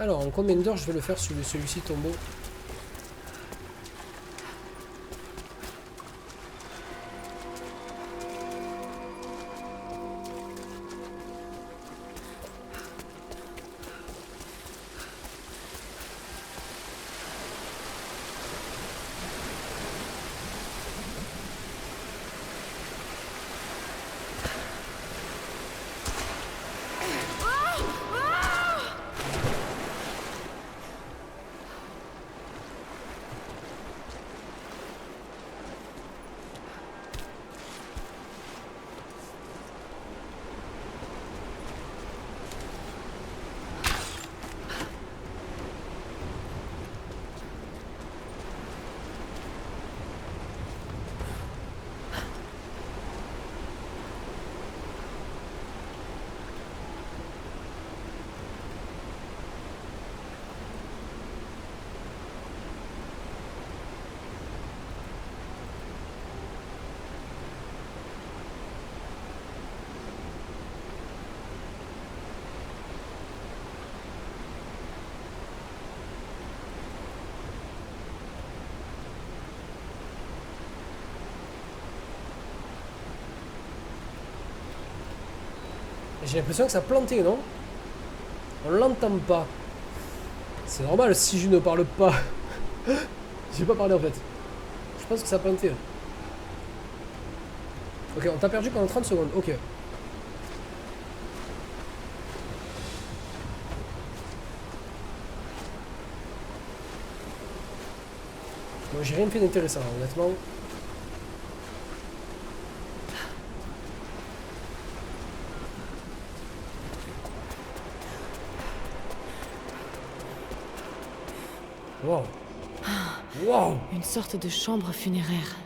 Alors, en combien d'heures je vais le faire celui-ci tombeau? J'ai l'impression que ça a planté, non? On l'entend pas. C'est normal si je ne parle pas. J'ai pas parlé en fait. Je pense que ça a planté. Ok, on t'a perdu pendant 30 secondes. Ok. Moi j'ai rien fait d'intéressant, honnêtement. Wow. Wow. Une sorte de chambre funéraire.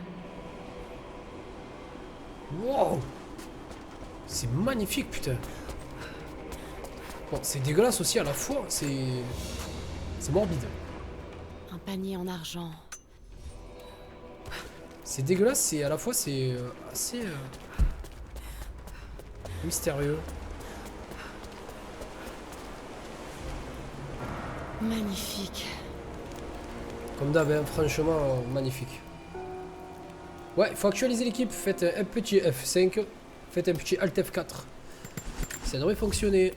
Wow. C'est magnifique, putain. Bon, c'est dégueulasse aussi à la fois. C'est morbide. Un panier en argent. C'est dégueulasse, c'est à la fois c'est assez mystérieux. Magnifique. Comme d'hab, hein, franchement magnifique. Ouais, il faut actualiser l'équipe. Faites un petit F5. Faites un petit Alt F4. Ça devrait fonctionner.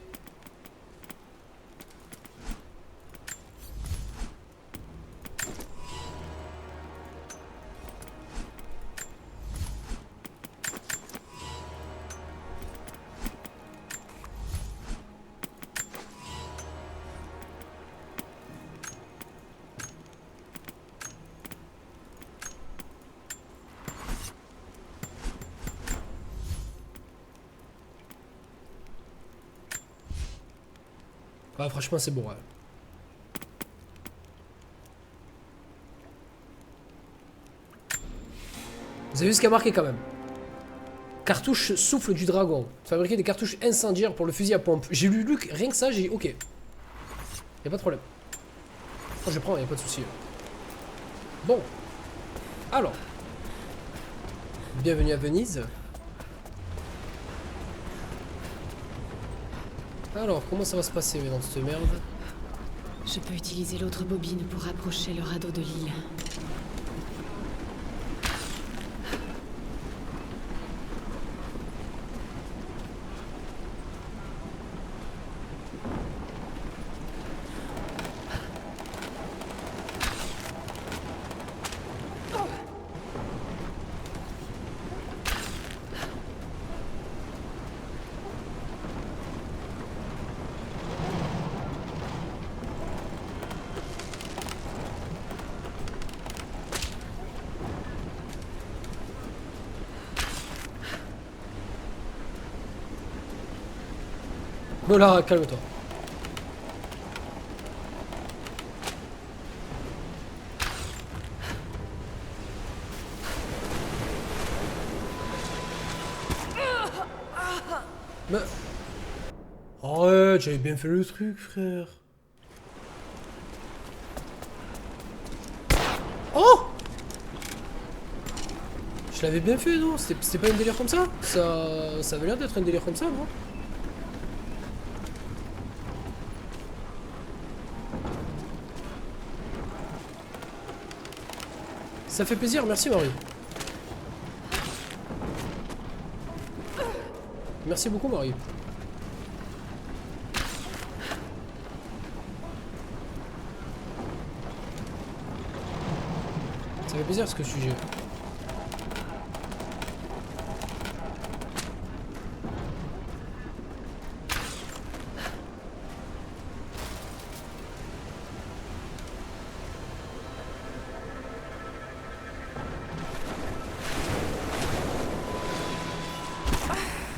Ouais, franchement, c'est bon. Ouais. Vous avez vu ce qu'il y a marqué quand même? Cartouche souffle du dragon. Fabriquer des cartouches incendiaires pour le fusil à pompe. J'ai lu rien que ça, j'ai dit ok. Y a pas de problème. Moi je prends, y a pas de souci. Bon. Alors. Bienvenue à Venise. Alors, comment ça va se passer dans cette merde? Je peux utiliser l'autre bobine pour rapprocher le radeau de l'île. Bon là, calme-toi. Mais... Arrête, j'avais bien fait le truc, frère. Oh! Je l'avais bien fait, non? C'était pas un délire comme ça? Ça avait l'air d'être un délire comme ça, non? Ça fait plaisir, merci Marie. Merci beaucoup Marie. Ça fait plaisir ce que sujet.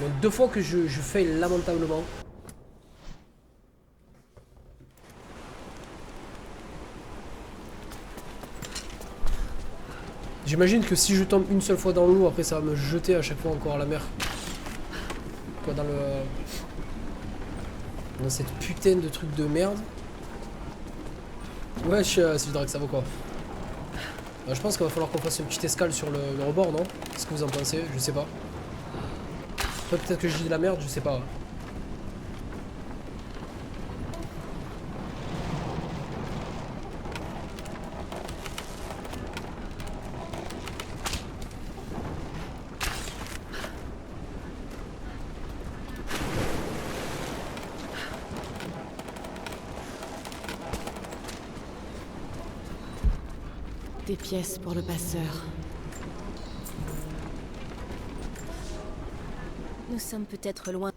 Donc 2 fois que je fail lamentablement. J'imagine que si je tombe une seule fois dans l'eau, après ça va me jeter à chaque fois encore à la mer. Quoi, dans cette putain de truc de merde. Ouais, c'est du drag, ça vaut quoi. Je pense qu'il va falloir qu'on fasse une petite escale sur le rebord, non? Qu'est-ce que vous en pensez? Je sais pas. Peut-être que je dis de la merde, je sais pas. Des pièces pour le passeur. Nous sommes peut-être loin.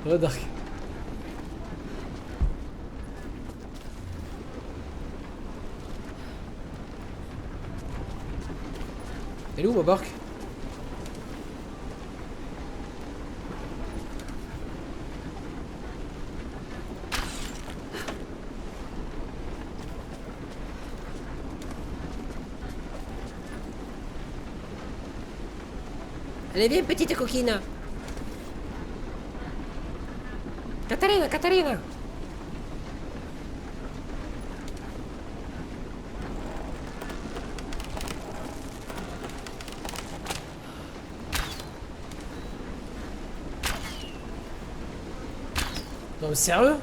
Dark. Elle est où ma barque? Allez, viens, petite coquine. Katarina, Katarina. Non mais sérieux?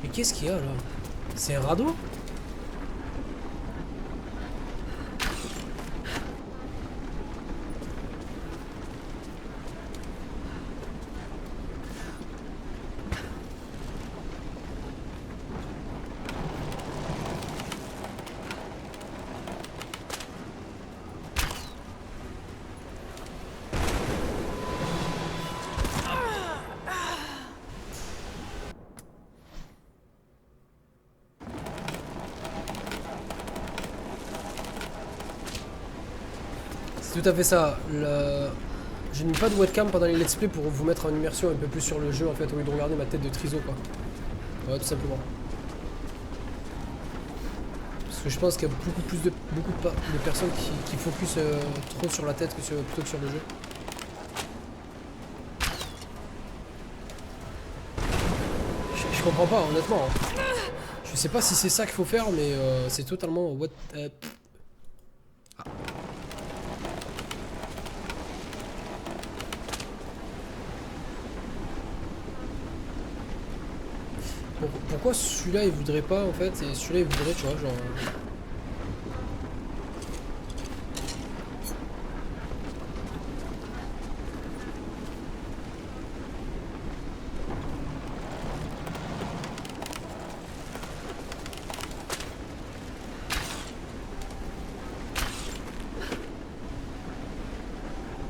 Mais qu'est-ce qu'il y a là? C'est un radeau? C'est tout à fait ça. Je n'ai pas de webcam pendant les let's play pour vous mettre en immersion un peu plus sur le jeu en fait, au lieu de regarder ma tête de triso quoi. Ouais, tout simplement. Parce que je pense qu'il y a beaucoup de personnes qui focus trop sur la tête plutôt que sur le jeu. Je comprends pas honnêtement. Hein. Je sais pas si c'est ça qu'il faut faire mais c'est totalement what. Pourquoi celui-là il voudrait pas en fait et celui-là il voudrait, tu vois, genre.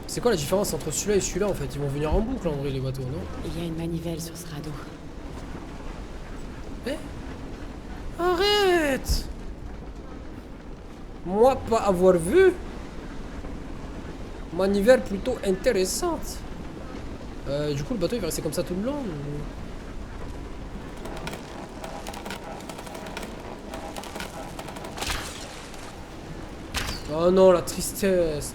C'est quoi la différence entre celui-là et celui-là en fait? Ils vont venir en boucle en vrai les bateaux, non? Il y a une manivelle sur ce radeau. Eh? Arrête! Moi pas avoir vu manivelle plutôt intéressante. Du coup le bateau il va rester comme ça tout le long ou... Oh non la tristesse.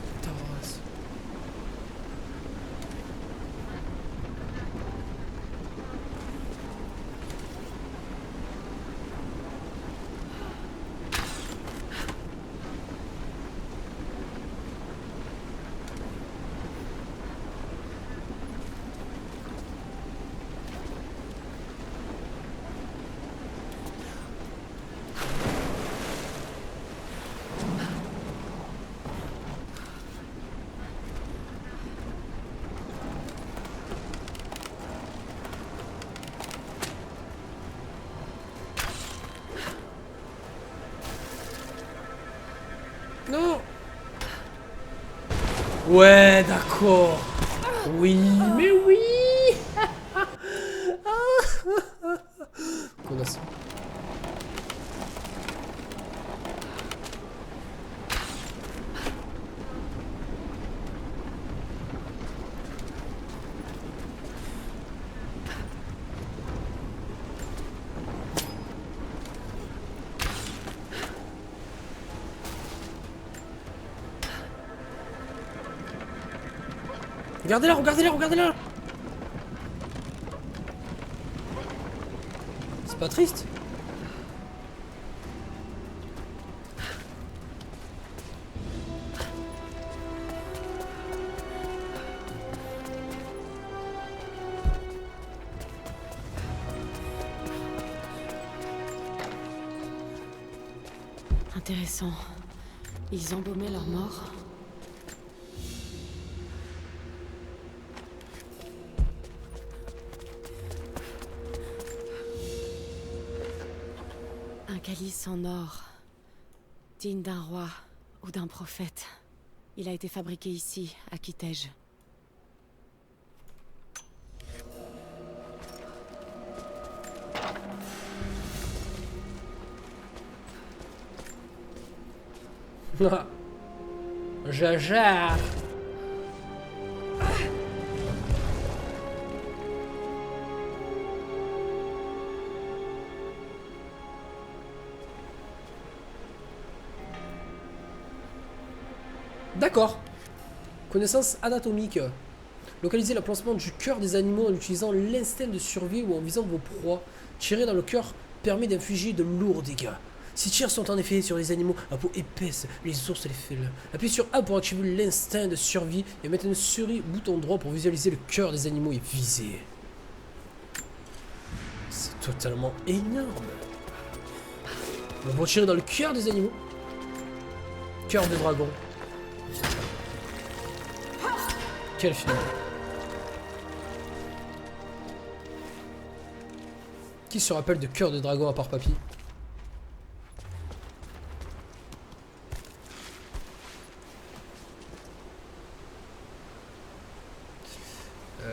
Ouais, d'accord. Oui, mais oui. Connasse. Regardez-la, regardez-la, regardez-la. C'est pas triste? Intéressant. Ils embaumaient leurs morts. Un calice en or, digne d'un roi ou d'un prophète. Il a été fabriqué ici, à Kitej. Jaja. D'accord. Connaissance anatomique. Localisez l'emplacement du cœur des animaux en utilisant l'instinct de survie ou en visant vos proies. Tirer dans le cœur permet d'infliger de lourds dégâts. Ces tirs sont en effet sur les animaux à peau épaisse, les ours et les félins. Appuyez sur A pour activer l'instinct de survie et mettez une souris bouton droit pour visualiser le cœur des animaux et viser. C'est totalement énorme. On va tirer dans le cœur des animaux. Cœur de dragon. Quel film. Qui se rappelle de cœur de dragon à part Papy?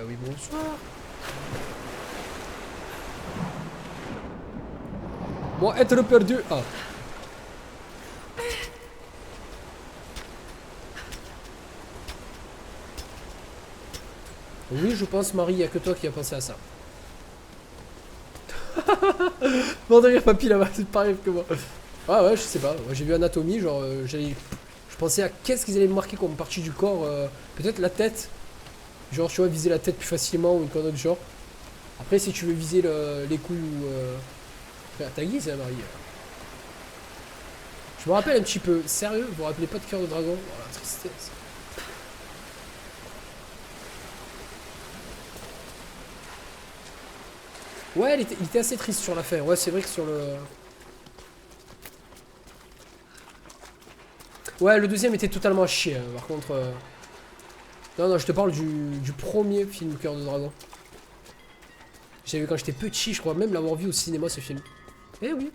Oui, bonsoir. Moi, être perdu. Ah. Oui, je pense, Marie, il n'y a que toi qui a pensé à ça. Bon, derrière Papy là-bas, c'est pareil que moi. Ah ouais, je sais pas. Moi, j'ai vu Anatomie, genre, je pensais à qu'est-ce qu'ils allaient me marquer comme partie du corps. Peut-être la tête. Genre, tu vois, viser la tête plus facilement ou une connerie du genre. Après, si tu veux viser les couilles ou... T'as guise, hein, Marie. Je me rappelle un petit peu. Sérieux, vous vous rappelez pas de cœur de dragon? Oh, la tristesse. Ouais, il était assez triste sur la fin. Ouais, c'est vrai que sur le... Ouais, le deuxième était totalement à chier. Hein. Par contre... Non, non, je te parle du premier film Cœur de Dragon. J'ai vu quand j'étais petit, je crois même l'avoir vu au cinéma, ce film. Eh oui.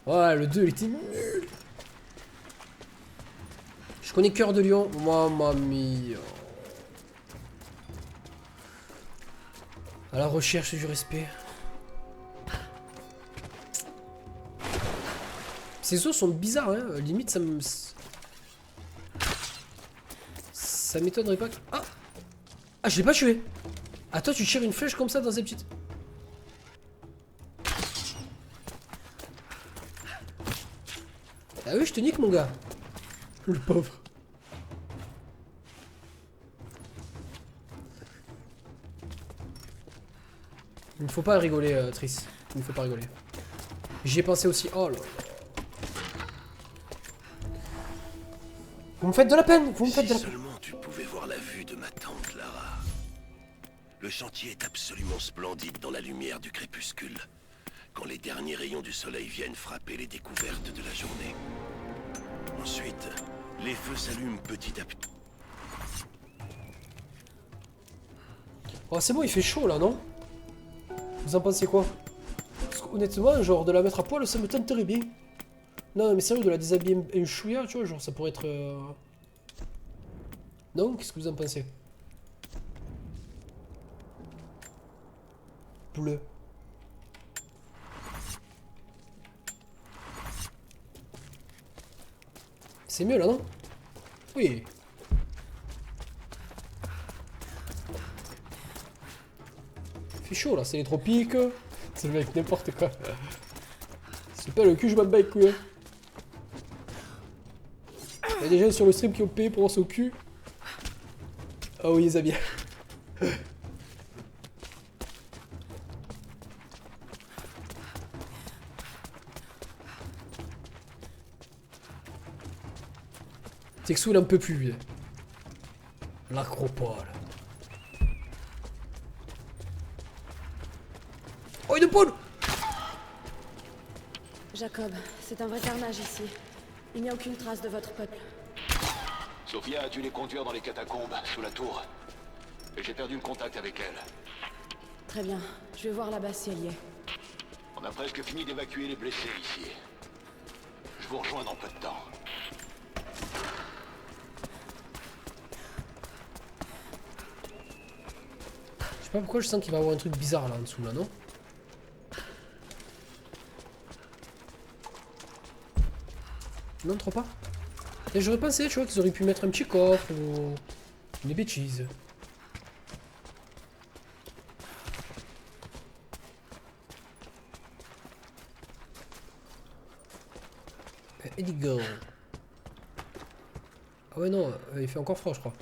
Ouais, le 2, il était nul. Je connais Cœur de Lion. Mamma mia. À la recherche du respect. Ces os sont bizarres, hein. Limite, ça me... Ça m'étonnerait pas que... Ah, ah, je l'ai pas tué. Ah, toi, tu tires une flèche comme ça dans ces petites... Ah oui, je te nique, mon gars. Le pauvre. Il ne faut pas rigoler, Triss. Il ne faut pas rigoler. J'y ai pensé aussi. Oh là là. Vous me faites de la peine. Vous me faites de la peine. Seulement tu pouvais voir la vue de ma tante Lara. Le chantier est absolument splendide dans la lumière du crépuscule. Quand les derniers rayons du soleil viennent frapper les découvertes de la journée. Ensuite, les feux s'allument petit à petit. Oh, c'est bon, il fait chaud là, non? Vous en pensez quoi? Parce que, honnêtement, genre de la mettre à poil, ça me tenterait bien. Non, mais sérieux, de la déshabiller un chouïa, tu vois, genre ça pourrait être... Non? Qu'est-ce que vous en pensez? Bleu. C'est mieux là, non? Oui. Il fait chaud là, c'est les tropiques. C'est le mec, n'importe quoi. C'est pas le cul, je m'en bats les couilles. Il y a des gens sur le stream qui ont payé pour penser au cul. Ah oui, les amis. Texou il en peut plus lui. L'acropole. Oh une poule. Jacob, c'est un vrai carnage ici. Il n'y a aucune trace de votre peuple. Sophia a dû les conduire dans les catacombes, sous la tour. Et j'ai perdu le contact avec elle. Très bien, je vais voir là-bas si elle y est. On a presque fini d'évacuer les blessés ici. Je vous rejoins dans peu de temps. Je sais pas pourquoi je sens qu'il va y avoir un truc bizarre là en dessous là, non? Non, trop pas. Et j'aurais pensé, tu vois, qu'ils auraient pu mettre un petit coffre ou des bêtises. Eddie Girl. Ah ouais non, il fait encore froid je crois.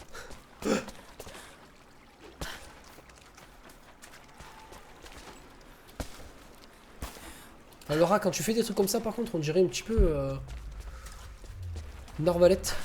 Alors quand tu fais des trucs comme ça par contre on dirait un petit peu une arbalète.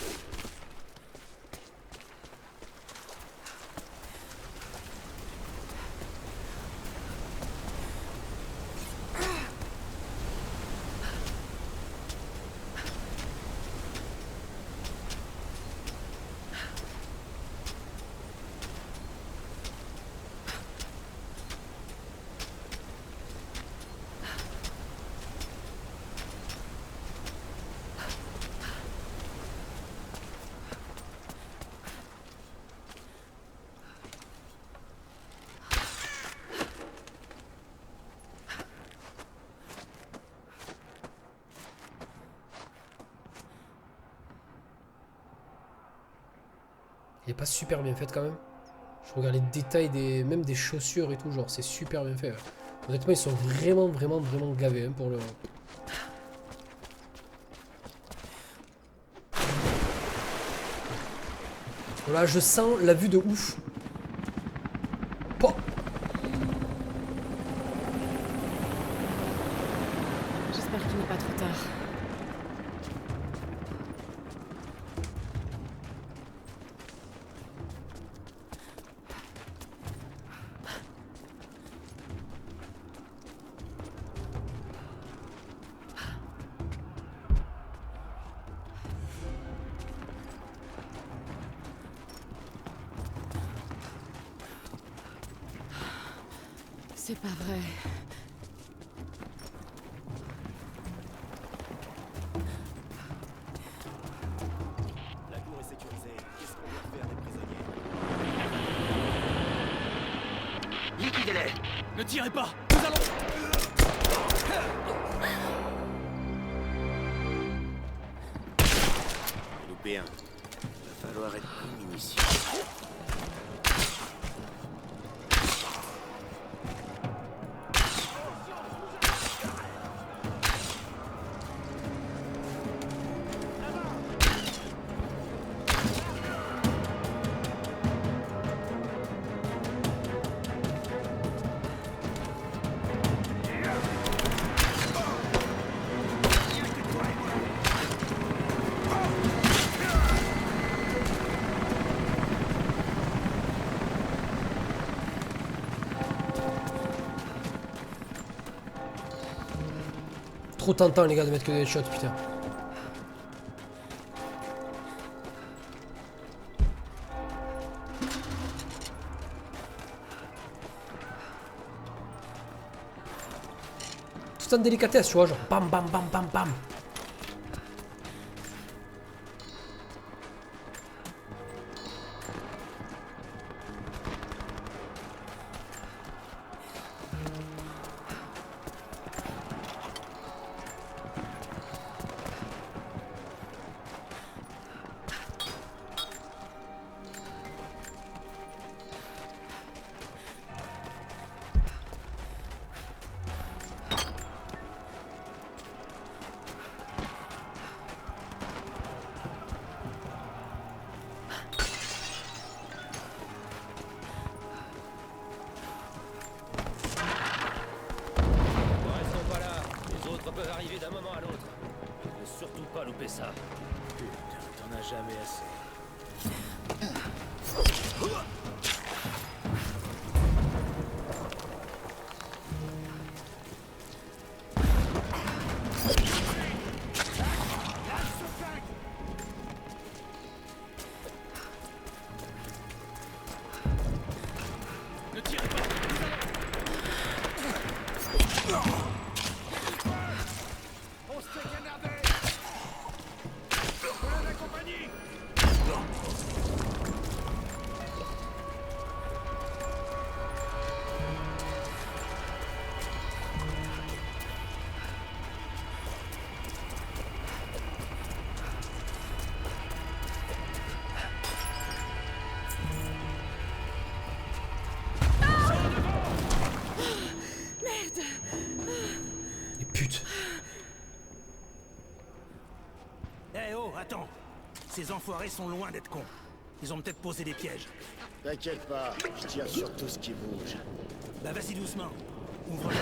Il est pas super bien fait quand même. Je regarde les détails même des chaussures et tout, genre c'est super bien fait. Honnêtement ils sont vraiment gavés hein, pour le... Voilà, je sens la vue de ouf. Oh. J'espère qu'il n'est pas trop tard. C'est pas vrai. La tour est sécurisée. Qu'est-ce qu'on doit faire des prisonniers? Liquidez-les! Ne tirez pas! Nous allons... Loupé un. Va falloir être plus minutieux. Trop tentant les gars de mettre que des headshots putain. Tout en délicatesse tu vois, genre bam bam bam bam bam. peuvent arriver d'un moment à l'autre. Ne surtout pas louper ça. Putain, t'en as jamais assez. Et pute. Eh oh, attends. Ces enfoirés sont loin d'être cons. Ils ont peut-être posé des pièges. T'inquiète pas, je tire sur tout ce qui bouge. Bah vas-y doucement. Ouvre-le.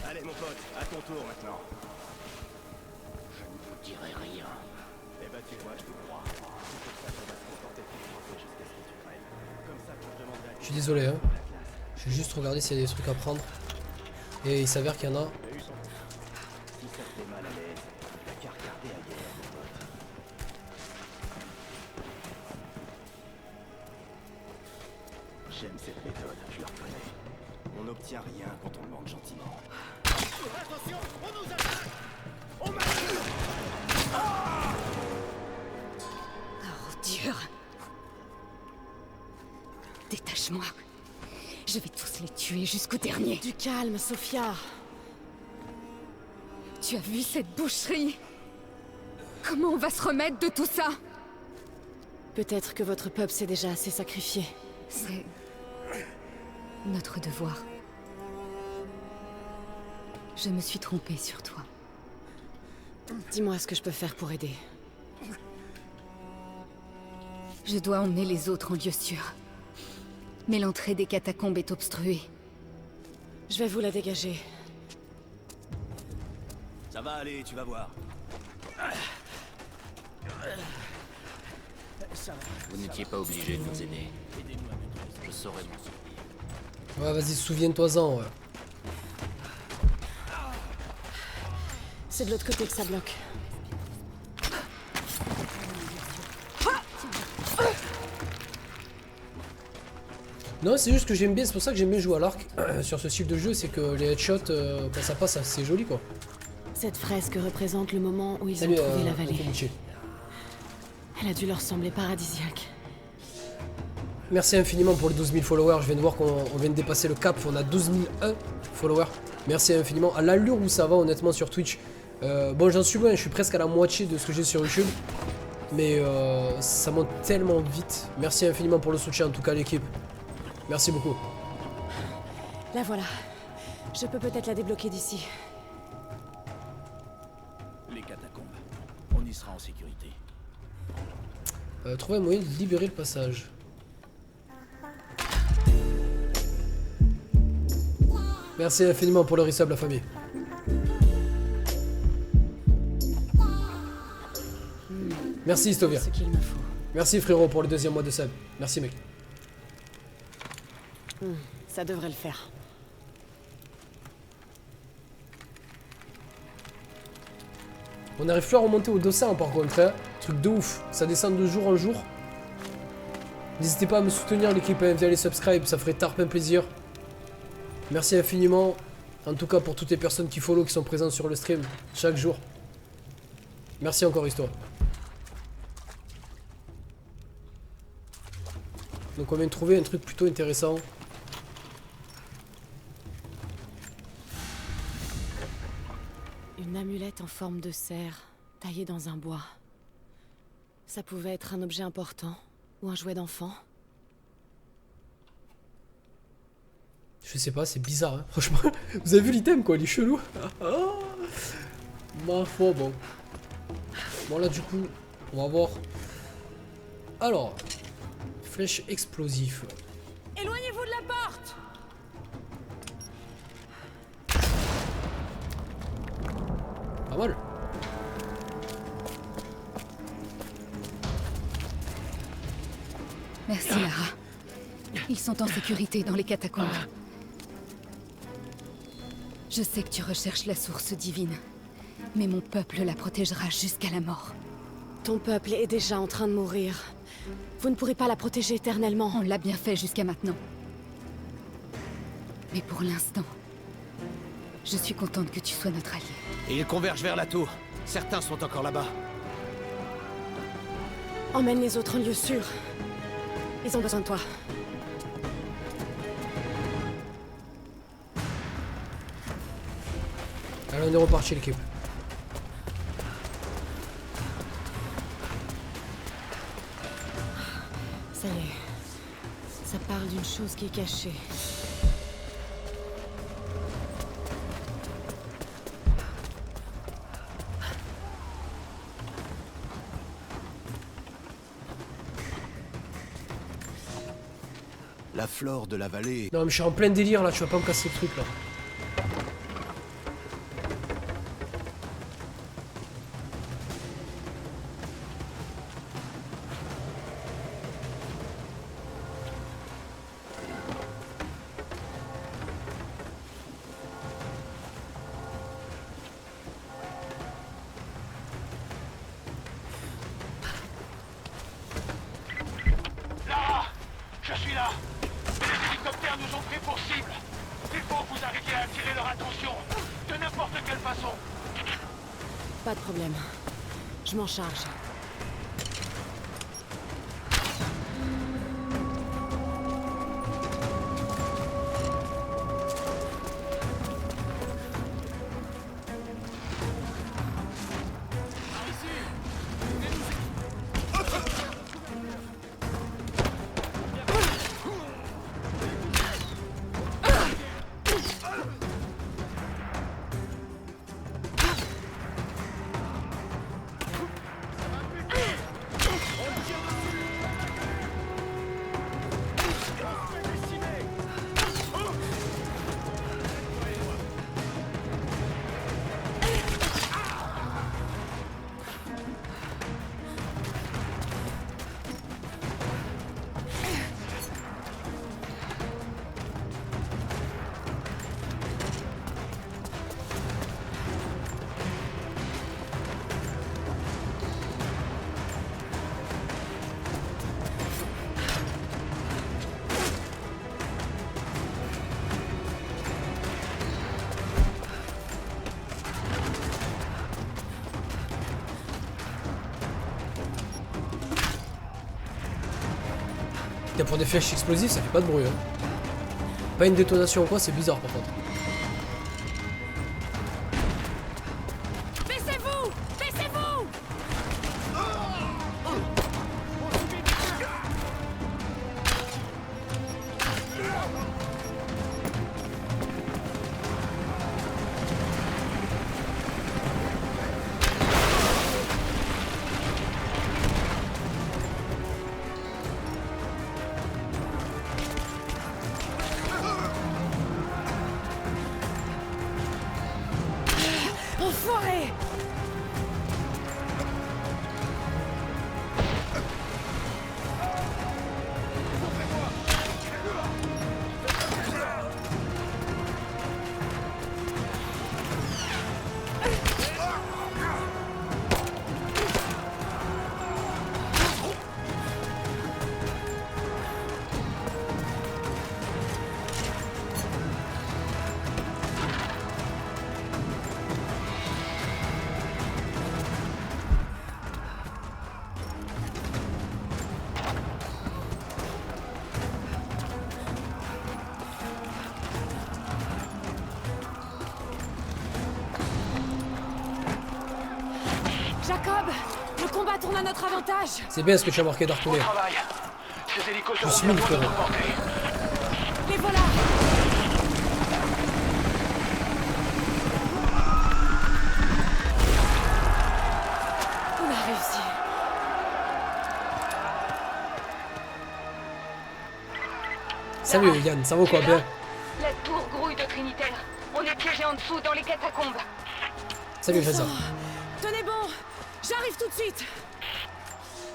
Allez mon pote, à ton tour maintenant. Je ne vous dirai rien. Eh ben tu vois, je te crois. C'est pour ça qu'on va se contenter de te frapper jusqu'à ce que tu crèves. Comme ça, quand je demanderai à Je suis désolé, hein. Je vais juste regarder s'il y a des trucs à prendre. Et il s'avère qu'il y en a. si ça te fait mal à l'aise, t'as qu'à regarder ailleurs, mon pote. J'aime cette méthode, je le reconnais. On n'obtient rien quand on demande gentiment. Ordure. Détache-moi. Je vais tous les tuer jusqu'au dernier. Du calme, Sophia. Tu as vu cette boucherie? Comment on va se remettre de tout ça? Peut-être que votre peuple s'est déjà assez sacrifié. C'est notre devoir. Je me suis trompée sur toi. Dis-moi ce que je peux faire pour aider. Je dois emmener les autres en lieu sûr. Mais l'entrée des catacombes est obstruée. Je vais vous la dégager. Ça va aller, tu vas voir. Vous n'étiez pas obligé de nous aider. Je saurais m'en souvenir. Ouais, vas-y, souviens-toi-en, ouais. C'est de l'autre côté que ça bloque. Non, c'est juste que j'aime bien, c'est pour ça que j'aime bien jouer à l'arc sur ce style de jeu, c'est que les headshots, quand ça passe, c'est joli quoi. Cette fresque représente le moment où ils Salut, ont trouvé la vallée. Komuchi. Elle a dû leur sembler paradisiaque. Merci infiniment pour les 12 000 followers, je viens de voir qu'on vient de dépasser le cap, on a 12 001 followers. Merci infiniment, à l'allure où ça va honnêtement sur Twitch. Bon, j'en suis loin, je suis presque à la moitié de ce que j'ai sur YouTube. Mais ça monte tellement vite. Merci infiniment pour le soutien en tout cas l'équipe. Merci beaucoup. La voilà. Je peux peut-être la débloquer d'ici. Les catacombes. On y sera en sécurité. Trouver un moyen de libérer le passage. Merci infiniment pour le resub la famille. Merci Stovia. Ce qu'il me faut. Merci frérot pour le deuxième mois de sub. Merci mec. Ça devrait le faire. On n'arrive plus à remonter au Dossin par contre, hein. Truc de ouf. Ça descend de jour en jour. N'hésitez pas à me soutenir l'équipe via les subscribes, ça ferait tarpin plaisir. Merci infiniment. En tout cas pour toutes les personnes qui follow, qui sont présentes sur le stream chaque jour. Merci encore Histoire. Donc on vient de trouver un truc plutôt intéressant. Une amulette en forme de cerf, taillée dans un bois. Ça pouvait être un objet important, ou un jouet d'enfant. Je sais pas, c'est bizarre, hein. Franchement. Vous avez vu l'item, quoi, il est chelou. Ma foi, bon. Bon, là, du coup, on va voir. Alors, flèche explosif. Éloignez-vous de la porte! Pas mal. Merci, Lara. Ils sont en sécurité dans les catacombes. Je sais que tu recherches la source divine, mais mon peuple la protégera jusqu'à la mort. Ton peuple est déjà en train de mourir. Vous ne pourrez pas la protéger éternellement. On l'a bien fait jusqu'à maintenant. Mais pour l'instant, je suis contente que tu sois notre allié. Et ils convergent vers la tour. Certains sont encore là-bas. Emmène les autres en lieu sûr. Ils ont besoin de toi. Allez, on est reparti, l'équipe. Ça y est. Ça parle d'une chose qui est cachée. La flore de la vallée. Non, mais je suis en plein délire, là. Tu vas pas me casser le truc, là. Lara! Je suis là! Les hélicoptères nous ont pris pour cible! Il faut que vous arriviez à attirer leur attention! De n'importe quelle façon! Pas de problème. Je m'en charge. Et pour des flèches explosives, ça fait pas de bruit, hein. Pas une détonation ou quoi, c'est bizarre par contre. Baissez-vous! Baissez-vous! Enfoiré! Jacob, le combat tourne à notre avantage. C'est bien ce que tu as marqué d'Artoulé. Travail! Ces hélicos Je seront suis bientôt le à notre portée. Les voilà. Salut Yann, ça va ou quoi bien? La tour grouille de Trinitaire. On est piégé en dessous dans les catacombes. Salut Reza. Tenez bon, j'arrive tout de suite.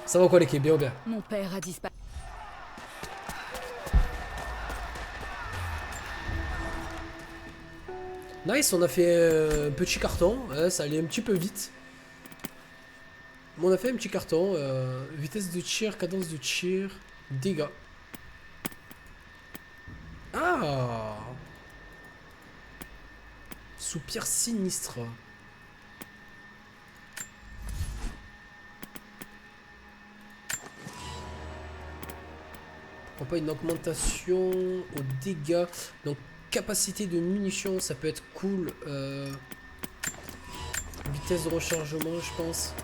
Ça va ou quoi l'équipe? Bien ou bien? Mon père a disparu. Nice, on a fait un petit carton, hein, ça allait un petit peu vite. Mais on a fait un petit carton, vitesse de tir, cadence de tir, dégâts. Ah! Soupir sinistre. Pourquoi pas une augmentation aux dégâts? Donc capacité de munitions, ça peut être cool. Vitesse de rechargement, je pense.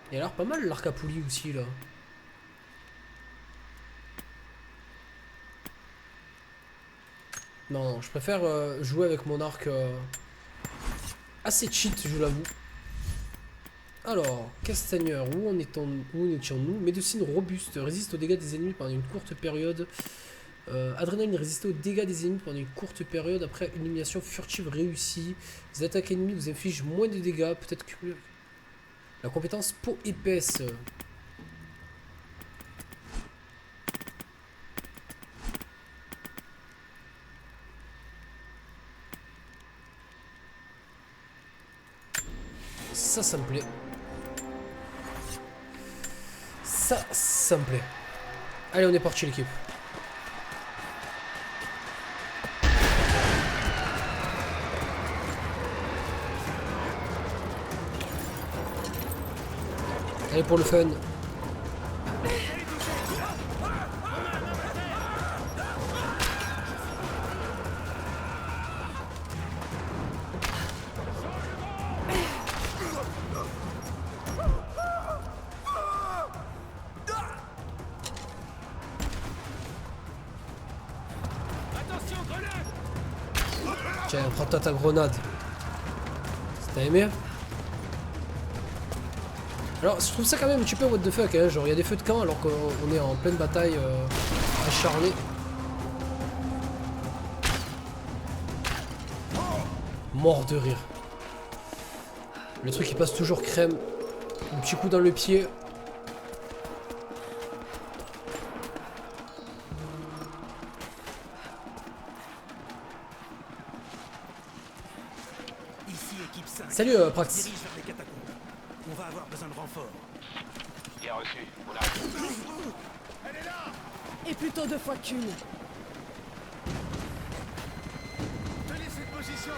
Il a l'air pas mal l'arc à poulie aussi là. Non, je préfère jouer avec mon arc assez cheat, je l'avoue. Alors, Castagneur, où en étions-nous? Médecine robuste, résiste aux dégâts des ennemis pendant une courte période. Adrénaline, résiste aux dégâts des ennemis pendant une courte période après une élimination furtive réussie. Les attaques ennemies vous infligent moins de dégâts, peut-être que... La compétence peau épaisse. Ça me plaît. Ça me plaît. Allez, on est parti l'équipe. Allez pour le fun. Tiens, prends-toi ta grenade. T'as aimé? Alors, je trouve ça quand même un petit peu what the fuck, hein. Genre, il y a des feux de camp alors qu'on est en pleine bataille acharnée. Mort de rire. Le truc, il passe toujours crème. Un petit coup dans le pied. Ici, équipe 5. Salut, Prax. Dirige vers les catacombes. On va avoir besoin de renfort. Bien reçu. On arrive. Et plutôt 2 fois qu'une. Tenez cette position.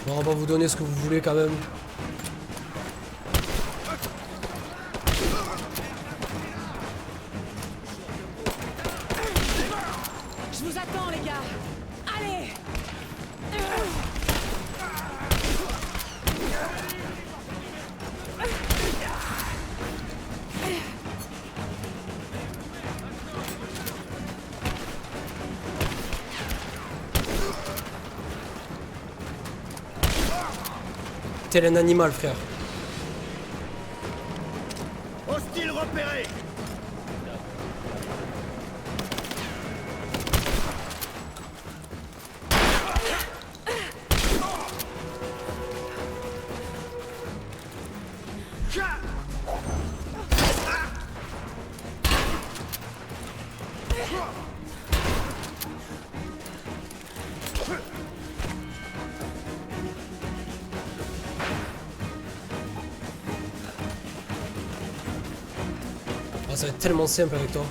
Bon, on va vous donner ce que vous voulez quand même. Je vous attends, les gars. Allez. Tel un animal, frère. Hostile repéré. Ah, ça va être tellement simple avec toi.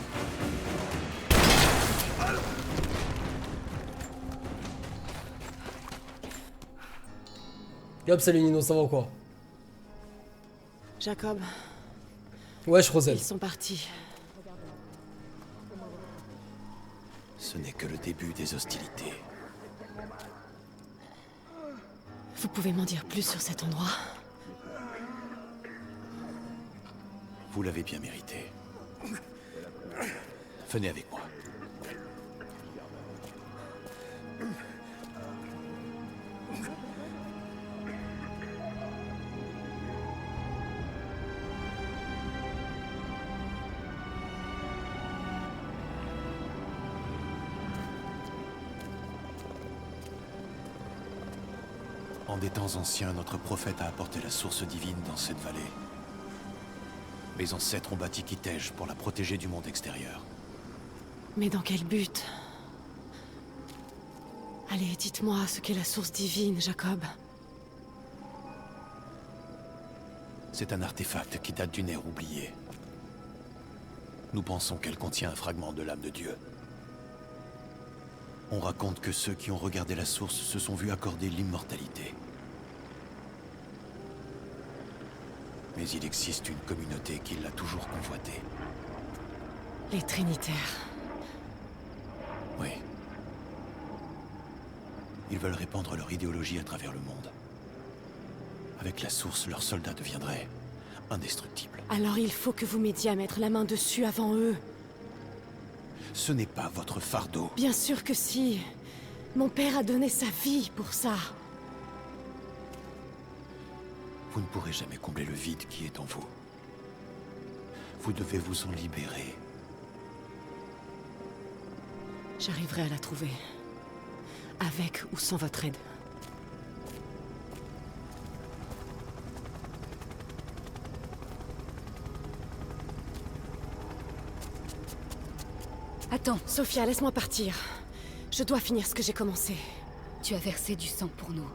Yop, salut Nino, ça va ou quoi? Jacob, Wesh, Roselle. Ils sont partis. Ce n'est que le début des hostilités. Vous pouvez m'en dire plus sur cet endroit? Vous l'avez bien mérité. Venez avec moi. En des temps anciens, notre prophète a apporté la source divine dans cette vallée. Mes ancêtres ont bâti Kitej pour la protéger du monde extérieur. Mais dans quel but? Allez, dites-moi ce qu'est la source divine, Jacob. C'est un artefact qui date d'une ère oubliée. Nous pensons qu'elle contient un fragment de l'âme de Dieu. On raconte que ceux qui ont regardé la source se sont vus accorder l'immortalité. Mais il existe une communauté qui l'a toujours convoitée. Les Trinitaires. Oui. Ils veulent répandre leur idéologie à travers le monde. Avec la source, leurs soldats deviendraient indestructibles. Alors il faut que vous m'aidiez à mettre la main dessus avant eux. Ce n'est pas votre fardeau. Bien sûr que si. Mon père a donné sa vie pour ça. Vous ne pourrez jamais combler le vide qui est en vous. Vous devez vous en libérer. J'arriverai à la trouver. Avec ou sans votre aide. Attends, Sophia, laisse-moi partir. Je dois finir ce que j'ai commencé. tu as versé du sang pour nous.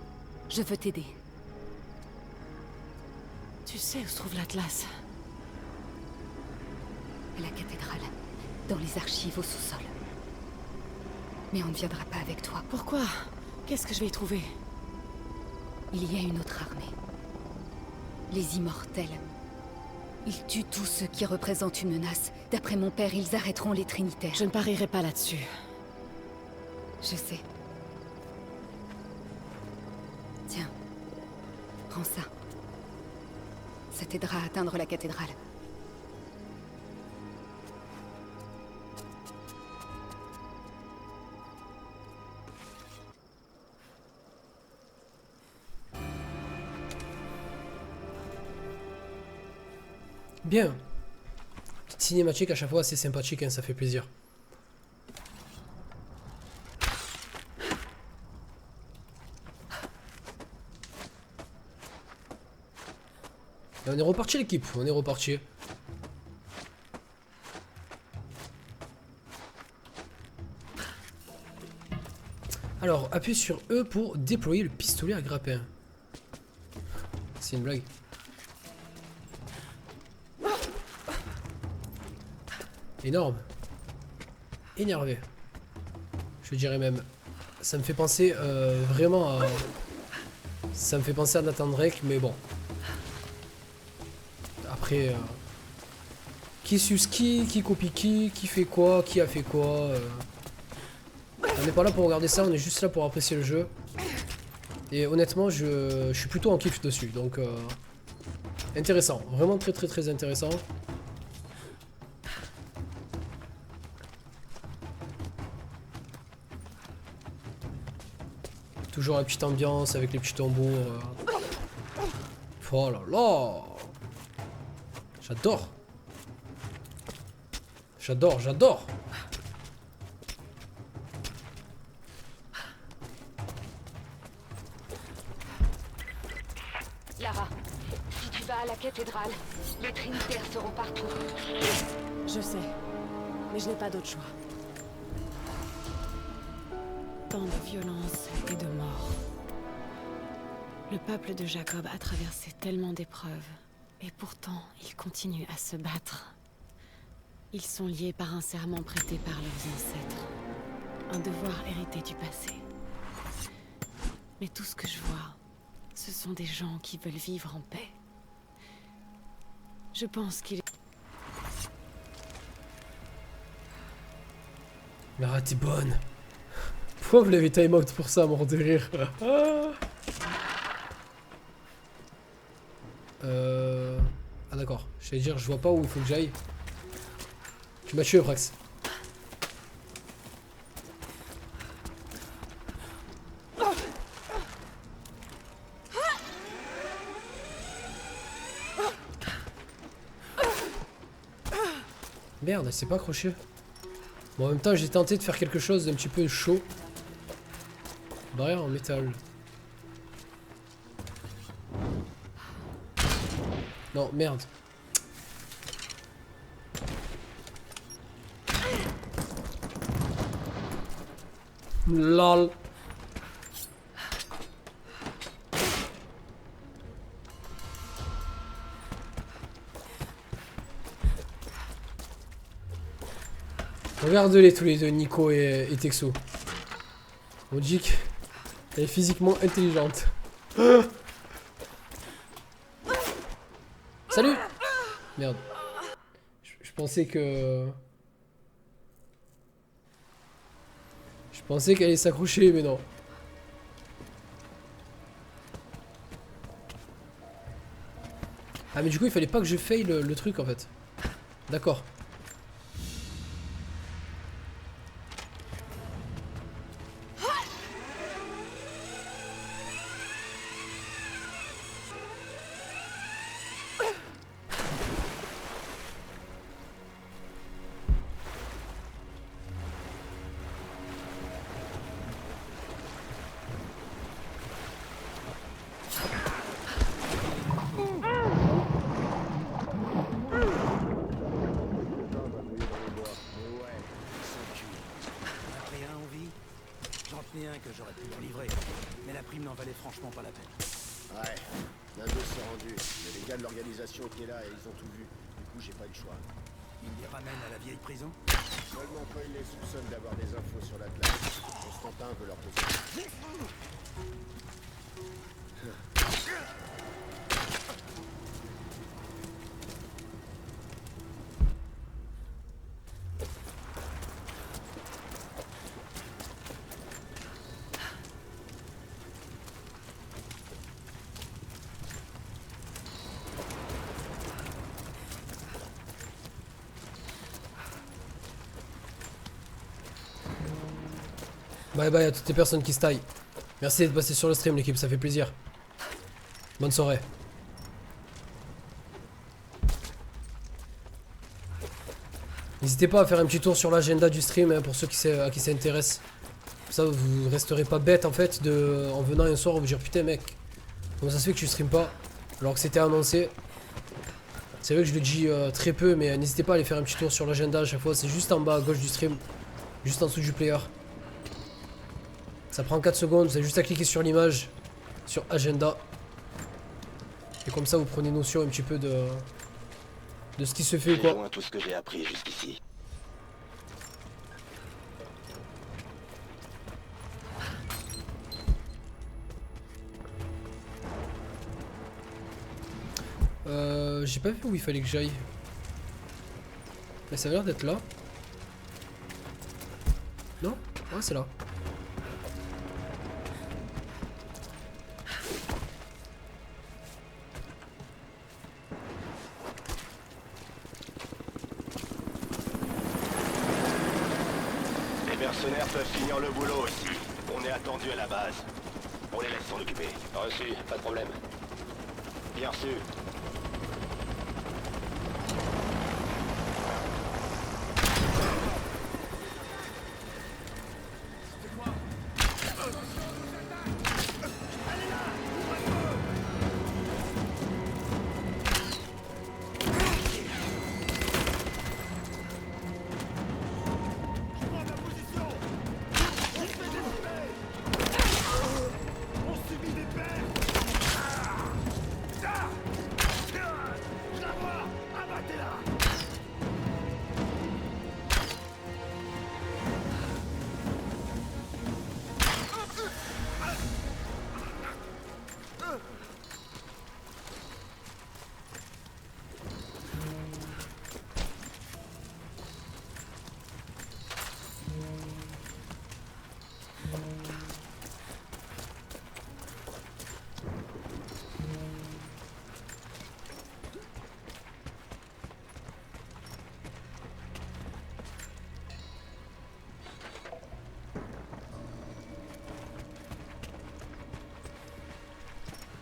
Je veux t'aider. Tu sais où se trouve l'Atlas? À la cathédrale, dans les archives au sous-sol. Mais on ne viendra pas avec toi. Pourquoi? Qu'est-ce que je vais y trouver? Il y a une autre armée. Les Immortels. Ils tuent tous ceux qui représentent une menace. D'après mon père, ils arrêteront les Trinitaires. Je ne parierai pas là-dessus. Je sais. Tiens. Prends ça. Ça t'aidera à atteindre la cathédrale. Bien. Petite cinématique à chaque fois assez sympathique, hein, ça fait plaisir. Et on est reparti l'équipe, on est reparti. Alors, appuie sur E pour déployer le pistolet à grappin. C'est une blague. Énorme. Énervé. Je dirais même. Ça me fait penser vraiment à... Ça me fait penser à Nathan Drake, mais bon. Après... qui suce qui copie qui fait quoi, qui a fait quoi. On n'est pas là pour regarder ça, on est juste là pour apprécier le jeu. Et honnêtement, je suis plutôt en kiff dessus, donc... intéressant, vraiment très intéressant. Toujours la petite ambiance avec les petits tambours. Oh là là! J'adore! J'adore! Lara, si tu vas à la cathédrale, les Trinitaires seront partout. Je sais, mais je n'ai pas d'autre choix. Tant de violence et de mort. Le peuple de Jacob a traversé tellement d'épreuves, et pourtant, ils continuent à se battre. Ils sont liés par un serment prêté par leurs ancêtres. Un devoir hérité du passé. Mais tout ce que je vois, ce sont des gens qui veulent vivre en paix. Je pense qu'il est... Lara, t'es bonne. Pourquoi vous l'avez time out pour ça, mort de rire? Ah d'accord, j'allais dire je vois pas où il faut que j'aille. Tu m'as tué Prax. Merde, elle s'est pas accrochée. Bon, en même temps j'ai tenté de faire quelque chose d'un petit peu chaud. Barrière en métal. Non, merde. LOL. Regarde-les tous les deux, Nico et Texo. On dit qu'elle est physiquement intelligente. Salut! Merde. Je pensais que... Je pensais qu'elle allait s'accrocher, mais non. Ah mais du coup il fallait pas que je faille le truc en fait. D'accord. Que j'aurais pu leur livrer, mais la prime n'en valait franchement pas la peine. Ouais, Nazo s'est rendu, mais les gars de l'organisation étaient là et ils ont tout vu. Du coup, j'ai pas eu le choix. Ils les ramènent à la vieille prison? Seulement quand ils les soupçonnent d'avoir des infos sur l'Atlas. Constantin veut leur poser. Bye bye à toutes les personnes qui se taillent. Merci d'être passé sur le stream l'équipe, ça fait plaisir. Bonne soirée. N'hésitez pas à faire un petit tour sur l'agenda du stream hein, pour ceux à qui ça intéresse. Comme ça vous resterez pas bête en fait en venant un soir vous dire putain mec, comment ça se fait que tu stream pas alors que c'était annoncé. C'est vrai que je le dis très peu mais n'hésitez pas à aller faire un petit tour sur l'agenda à chaque fois, c'est juste en bas à gauche du stream, juste en dessous du player. Ça prend 4 secondes, vous avez juste à cliquer sur l'image, sur agenda. Et comme ça vous prenez notion un petit peu de ce qui se fait quoi. Loin tout ce que j'ai appris jusqu'ici. J'ai pas vu où il fallait que j'aille. Mais ça a l'air d'être là. Non? Ouais c'est là. Les mercenaires peuvent finir le boulot aussi. On est attendu à la base. On les laisse s'en occuper. Reçu, pas de problème. Bien reçu.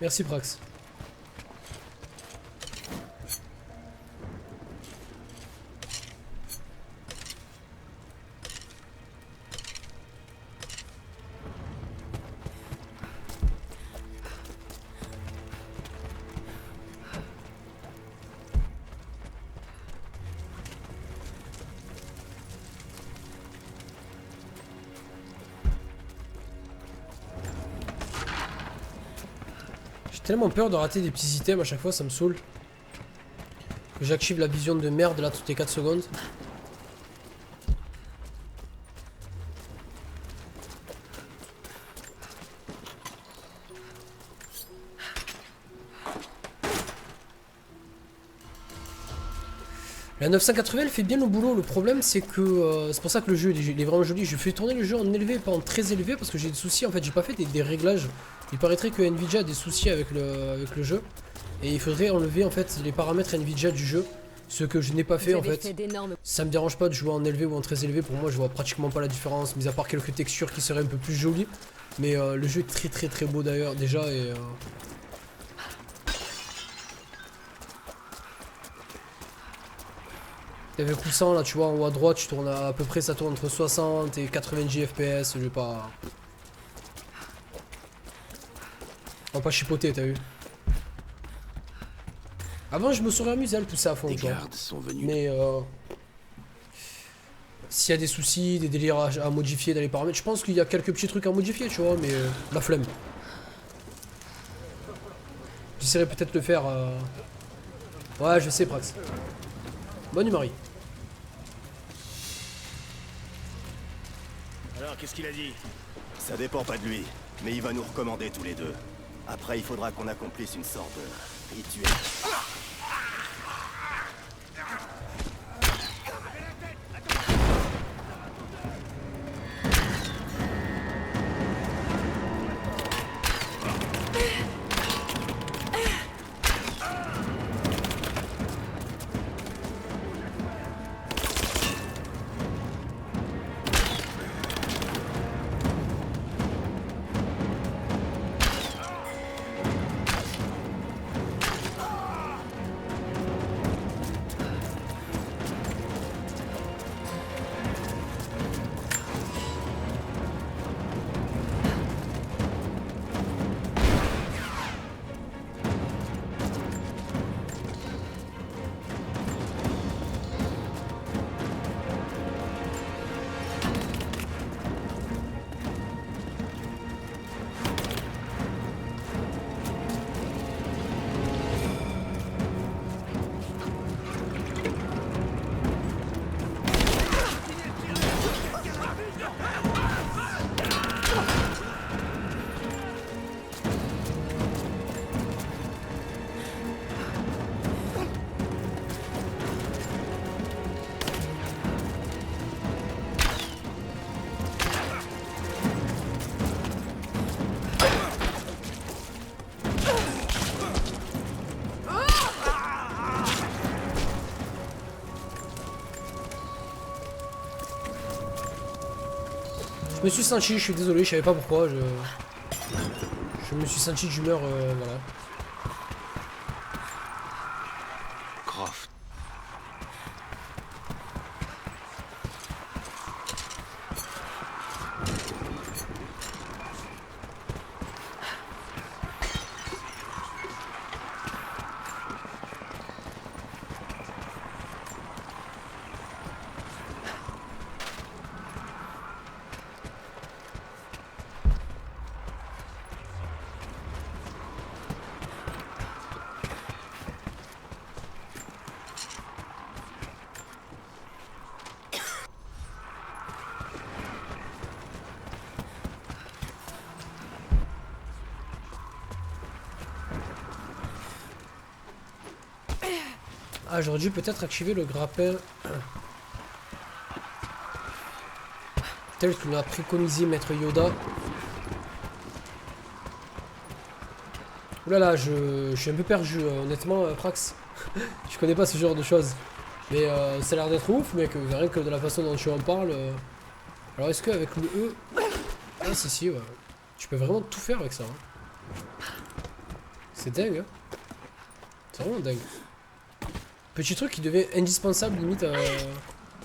Merci Prax. J'ai tellement peur de rater des petits items à chaque fois, ça me saoule. Que j'active la vision de merde là toutes les 4 secondes. La 980 elle fait bien le boulot, le problème c'est que c'est pour ça que le jeu il est vraiment joli. Je fais tourner le jeu en élevé, pas en très élevé parce que j'ai des soucis en fait, j'ai pas fait des réglages. Il paraîtrait que Nvidia a des soucis avec le jeu et il faudrait enlever en fait les paramètres Nvidia du jeu, ce que je n'ai pas fait en fait. Ça me dérange pas de jouer en élevé ou en très élevé, pour moi je vois pratiquement pas la différence, mis à part quelques textures qui seraient un peu plus jolies. Mais le jeu est très beau d'ailleurs déjà et... Il y avait le coussin là, tu vois, en haut à droite, tu tournes à peu près, ça tourne entre 60 et 90 FPS, je vais pas... On va pas chipoter, t'as vu. Avant, je me serais amusé à le pousser à fond, tu vois. Mais s'il y a des soucis, des délires à modifier dans les paramètres, je pense qu'il y a quelques petits trucs à modifier, tu vois, mais la flemme. J'essaierai peut-être de le faire... Ouais, je sais, Prax. Bonne nuit, Marie. Alors, qu'est-ce qu'il a dit? Ça dépend pas de lui, mais il va nous recommander tous les deux. Après, il faudra qu'on accomplisse une sorte de rituel. Je me suis senti, je suis désolé, je savais pas pourquoi, je me suis senti d'humeur, voilà. Croft. Ah, j'aurais dû peut-être activer le grappin tel que l'a préconisé Maître Yoda. Oulala, je suis un peu perdu, honnêtement, Prax. Je connais pas ce genre de choses. Mais ça a l'air d'être ouf, mec, rien que de la façon dont tu en parles. Alors, est-ce qu'avec le E... Ah, si, ouais. Tu peux vraiment tout faire avec ça. Hein. C'est dingue, hein. C'est vraiment dingue. Petit truc qui devait indispensable limite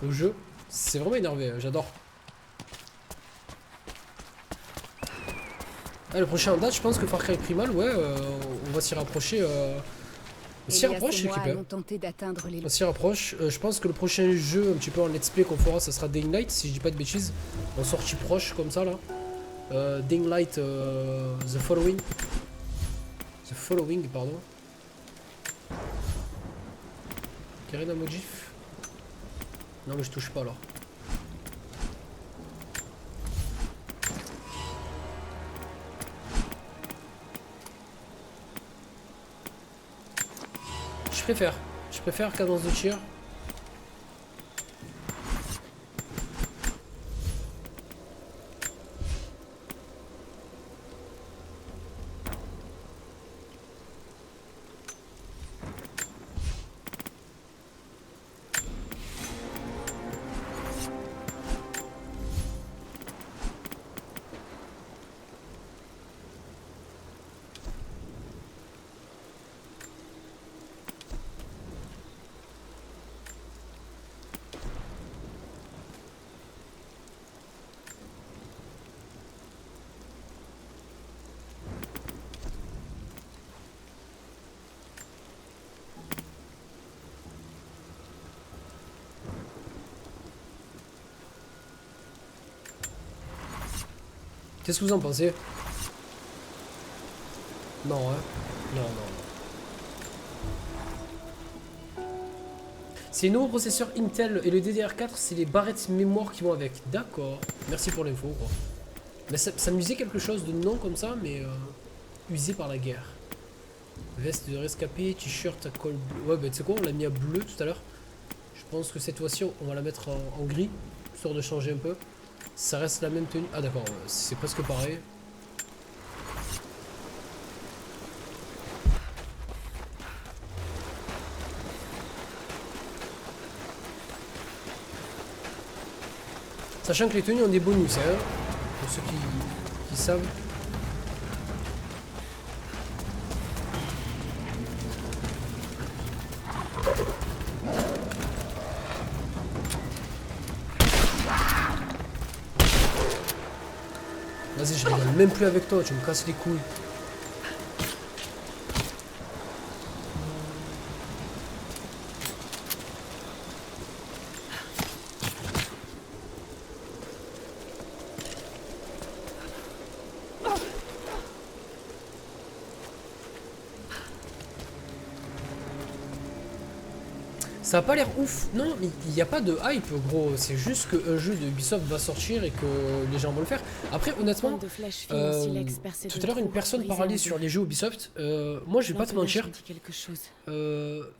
au jeu. C'est vraiment énervé, hein. J'adore. Ah, le prochain en date, je pense que Far Cry Primal, ouais, on va s'y rapprocher. On s'y rapproche, l'équipe. On s'y rapproche. Je pense que le prochain jeu, un petit peu en let's play qu'on fera, ça sera Dying Light, si je dis pas de bêtises. En sortie proche, comme ça, là. Dying Light, The Following. The Following, pardon. Karina Mojif. Non, mais je touche pas, alors. Je préfère cadence de tir. Qu'est-ce que vous en pensez? Non, hein? Non, non, non. C'est nouveau processeur Intel et le DDR4, c'est les barrettes mémoire qui vont avec. D'accord. Merci pour l'info, quoi. Mais ça me disait quelque chose de non comme ça, mais usé par la guerre. Veste de rescapé, t-shirt à col bleu. Ouais, bah tu sais quoi, on l'a mis à bleu tout à l'heure. Je pense que cette fois-ci, on va la mettre en gris, histoire de changer un peu. Ça reste la même tenue. Ah d'accord, c'est presque pareil. Sachant que les tenues ont des bonus, hein, pour ceux qui savent. Vas-y, je rigole même plus avec toi, tu me casses les couilles. Ça a pas l'air ouf. Non, mais il n'y a pas de hype, gros. C'est juste qu'un jeu de Ubisoft va sortir et que les gens vont le faire. Après, honnêtement, tout à l'heure, une personne parlait sur les jeux Ubisoft. Moi, je vais pas te mentir.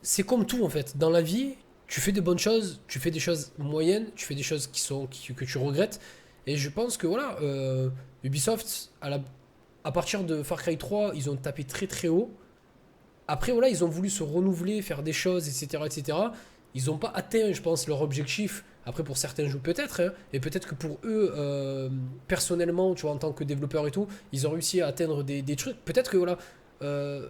C'est comme tout, en fait. Dans la vie, tu fais des bonnes choses, tu fais des choses moyennes, tu fais des choses que tu regrettes. Et je pense que, voilà, Ubisoft, à partir de Far Cry 3, ils ont tapé très très haut. Après, voilà, ils ont voulu se renouveler, faire des choses, etc., etc. Ils n'ont pas atteint, je pense, leur objectif. Après, pour certains jeux, peut-être. Hein, et peut-être que pour eux, personnellement, tu vois, en tant que développeur et tout, ils ont réussi à atteindre des trucs. Peut-être que, voilà,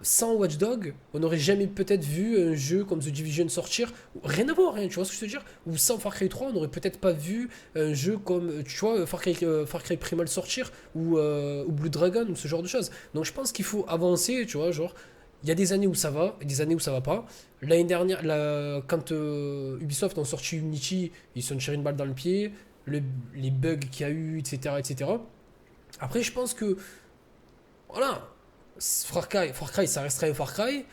sans Watch Dogs, on n'aurait jamais peut-être vu un jeu comme The Division sortir. Rien à voir, hein, tu vois ce que je veux dire? Ou sans Far Cry 3, on n'aurait peut-être pas vu un jeu comme, tu vois, Far Cry Primal sortir. Ou Blue Dragon, ou ce genre de choses. Donc, je pense qu'il faut avancer, tu vois, genre... Il y a des années où ça va et des années où ça va pas. L'année dernière, quand Ubisoft ont sorti Unity, ils se sont tirés une balle dans le pied. Les bugs qu'il y a eu, etc., etc. Après, je pense que... Voilà. Far Cry, ça resterait un Far Cry.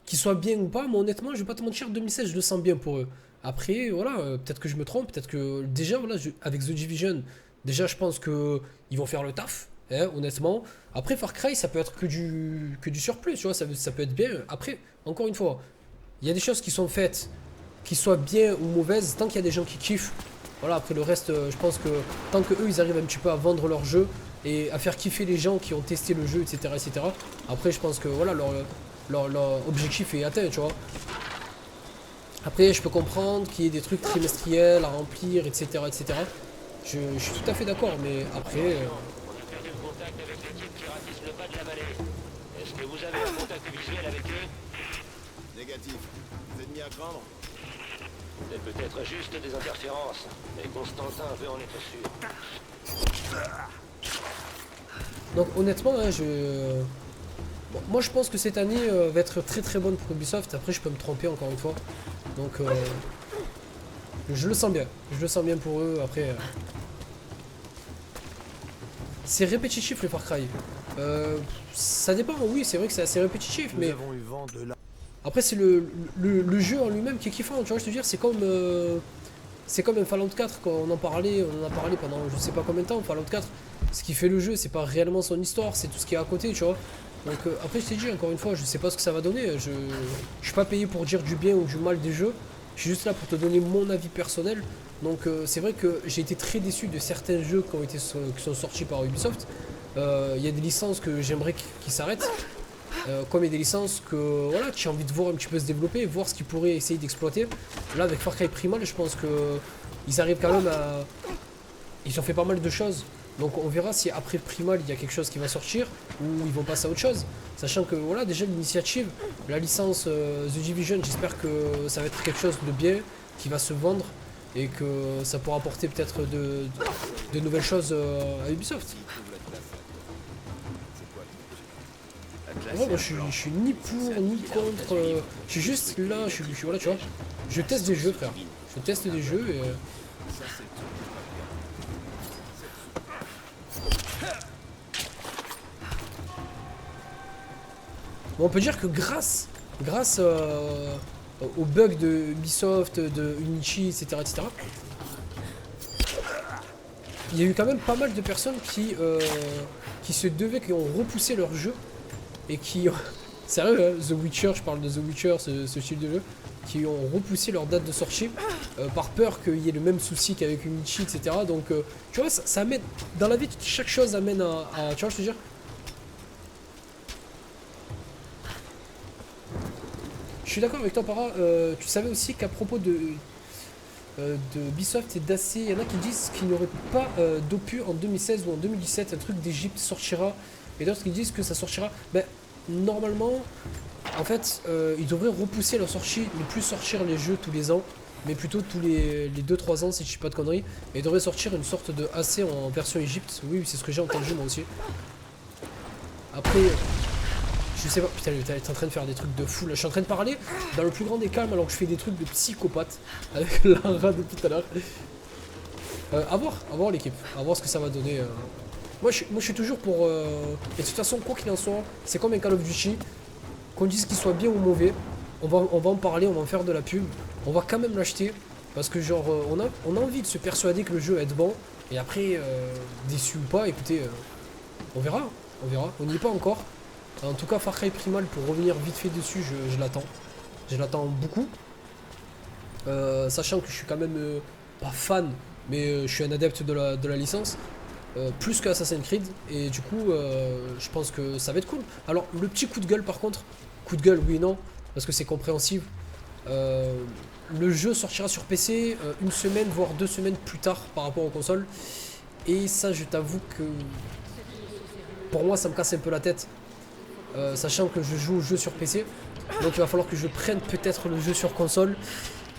Qu'il soit bien ou pas, mais honnêtement, je vais pas te mentir, 2016, je le sens bien pour eux. Après, voilà, peut-être que je me trompe. Peut-être que déjà, voilà, avec The Division, déjà, je pense qu'ils vont faire le taf. Hein, honnêtement. Après Far Cry, ça peut être que du surplus, tu vois, ça peut être bien. Après, encore une fois, il y a des choses qui sont faites, qui soient bien ou mauvaises, tant qu'il y a des gens qui kiffent. Voilà, après le reste, je pense que tant que eux, ils arrivent un petit peu à vendre leur jeu et à faire kiffer les gens qui ont testé le jeu, etc., etc. Après, je pense que voilà, leur objectif est atteint, tu vois. Après, je peux comprendre qu'il y ait des trucs trimestriels à remplir, etc., etc. Je suis tout à fait d'accord, mais après... Est-ce que vous avez un contact visuel avec eux? Négatif. Ennemis à craindre? C'est peut-être juste des interférences, mais Constantin veut en être sûr. Donc honnêtement, hein, bon, moi je pense que cette année va être très très bonne pour Ubisoft. Après je peux me tromper encore une fois. Donc je le sens bien. Je le sens bien pour eux. Après c'est répétitif les Far Cry. Ça dépend, oui c'est vrai que c'est assez répétitif. Mais après c'est le jeu en lui-même qui est kiffant. Tu vois, je te dire, c'est comme un Fallout 4 quand on en a parlé pendant je sais pas combien de temps. Fallout 4, ce qui fait le jeu, c'est pas réellement son histoire, c'est tout ce qui est à côté, tu vois. Donc après je t'ai dit encore une fois, je sais pas ce que ça va donner. Je suis pas payé pour dire du bien ou du mal des jeux. Je suis juste là pour te donner mon avis personnel. Donc c'est vrai que j'ai été très déçu de certains jeux qui sont sortis par Ubisoft. Il y a des licences que j'aimerais qu'ils s'arrêtent. Comme il y a des licences que voilà, tu as envie de voir un petit peu se développer, voir ce qu'ils pourraient essayer d'exploiter. Là avec Far Cry Primal, je pense que ils arrivent quand même à... Ils ont fait pas mal de choses. Donc on verra si après Primal il y a quelque chose qui va sortir ou ils vont passer à autre chose. Sachant que voilà, déjà l'initiative, la licence The Division, j'espère que ça va être quelque chose de bien, qui va se vendre et que ça pourra apporter peut-être de nouvelles choses à Ubisoft. Ouais, moi, je suis ni pour ni contre. Je suis juste là, je suis voilà, tu vois. Je teste des jeux, frère. Je teste des jeux et. Bon, on peut dire que grâce aux bugs de Ubisoft, de Unichi, etc., il y a eu quand même pas mal de personnes qui ont repoussé leur jeu. Et qui, sérieux, hein, The Witcher, je parle de The Witcher, ce style de jeu, qui ont repoussé leur date de sortie par peur qu'il y ait le même souci qu'avec Unichi, etc. Donc, tu vois, ça amène, dans la vie, chaque chose amène à tu vois, je veux dire. Je suis d'accord avec toi, Para. Tu savais aussi qu'à propos de Ubisoft et d'AC, il y en a qui disent qu'il n'y aurait pas d'Opu en 2016 ou en 2017, un truc d'Egypte sortira. Et d'autres qui disent que ça sortira. Ben, normalement, en fait, ils devraient repousser leur sortie, ne plus sortir les jeux tous les ans, mais plutôt tous les 2-3 ans, si je dis pas de conneries. Et ils devraient sortir une sorte de AC en version Égypte. Oui, c'est ce que j'ai entendu moi aussi. Après, je sais pas. Putain, t'es en train de faire des trucs de fou là. Je suis en train de parler dans le plus grand des calmes alors que je fais des trucs de psychopathe avec Lara depuis tout à l'heure. À voir l'équipe, à voir ce que ça va donner. Moi je suis toujours pour... Et de toute façon, quoi qu'il en soit, c'est comme un Call of Duty. Qu'on dise qu'il soit bien ou mauvais, on va en parler, on va en faire de la pub. On va quand même l'acheter. Parce que genre, on a envie de se persuader que le jeu va être bon. Et après, déçu ou pas, écoutez, on verra. On n'y est pas encore. En tout cas, Far Cry Primal, pour revenir vite fait dessus, je l'attends. Je l'attends beaucoup. Sachant que je suis quand même pas fan, mais je suis un adepte de la licence. Plus que Assassin's Creed, et du coup je pense que ça va être cool. Alors le petit coup de gueule par contre, coup de gueule oui et non, parce que c'est compréhensible, le jeu sortira sur PC une semaine voire 2 semaines plus tard par rapport aux consoles, et ça je t'avoue que pour moi ça me casse un peu la tête, sachant que je joue au jeu sur PC, donc il va falloir que je prenne peut-être le jeu sur console,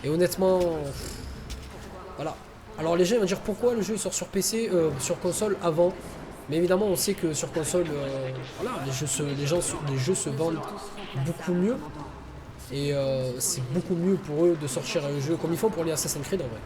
et honnêtement voilà. Alors les gens vont dire pourquoi le jeu sort sur PC, sur console avant. Mais évidemment on sait que sur console, voilà, les jeux se vendent beaucoup mieux. Et c'est beaucoup mieux pour eux de sortir un jeu comme ils font pour les Assassin's Creed en vrai.